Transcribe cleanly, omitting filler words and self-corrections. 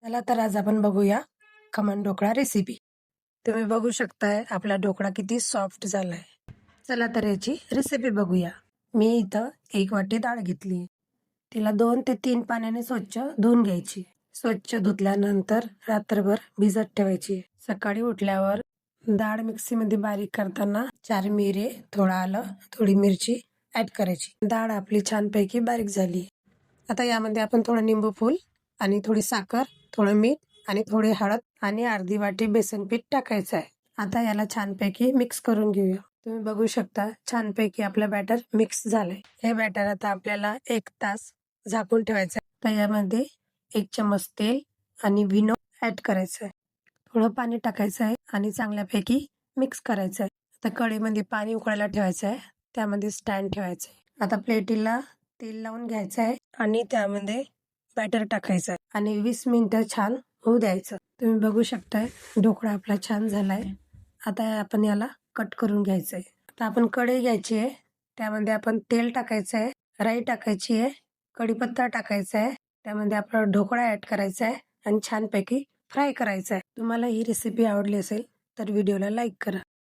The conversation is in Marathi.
चला तर आज आपण बघूया खमण ढोकळा रेसिपी। तुम्ही बघू शकताय आपला ढोकळा किती सॉफ्ट झालाय। चला तर याची रेसिपी बघूया। मी इथं 1 वाटी डाळ घेतली, तिला 2 ते 3 पाण्याने स्वच्छ धुवून घ्यायची। स्वच्छ धुतल्यानंतर रात्रभर भिजत ठेवायची। सकाळी उठल्यावर डाळ मिक्सीमध्ये बारीक करताना 4 मिरे, थोडं आलं, थोडी मिरची ऍड करायची। डाळ आपली छानपैकी बारीक झाली। आता यामध्ये आपण थोडं निंबू फूल आणि थोडी साखर, थोडं मीठ आणि थोडी हळद आणि अर्धी वाटी बेसन पीठ टाकायचं आहे। आता याला छानपैकी मिक्स करून घेऊया। तुम्ही बघू शकता छानपैकी आपलं बॅटर मिक्स झालंय। हे बॅटर आता आपल्याला 1 तास झाकून ठेवायचं आहे। तर यामध्ये 1 चमच तेल आणि विनो ऍड करायचं आहे। थोडं पाणी टाकायचं आहे आणि चांगल्यापैकी मिक्स करायचं आहे। आता कढईमध्ये पाणी उकळायला ठेवायचं आहे, त्यामध्ये स्टँड ठेवायचं आहे। आता प्लेटीला तेल लावून घ्यायचं आहे आणि त्यामध्ये बॅटर टाकायचं आहे आणि 20 मिनिटं छान होऊ द्यायचं। तुम्ही बघू शकताय ढोकळा आपला छान झालाय। आता आपण याला कट करून घ्यायचंय। आता आपण कढई घ्यायची आहे, त्यामध्ये आपण तेल टाकायचं आहे, राई टाकायची आहे, कढीपत्ता टाकायचा आहे, त्यामध्ये आपला ढोकळा ऍड करायचा आहे आणि छानपैकी फ्राय करायचा आहे। तुम्हाला ही रेसिपी आवडली असेल तर व्हिडिओला लाईक करा।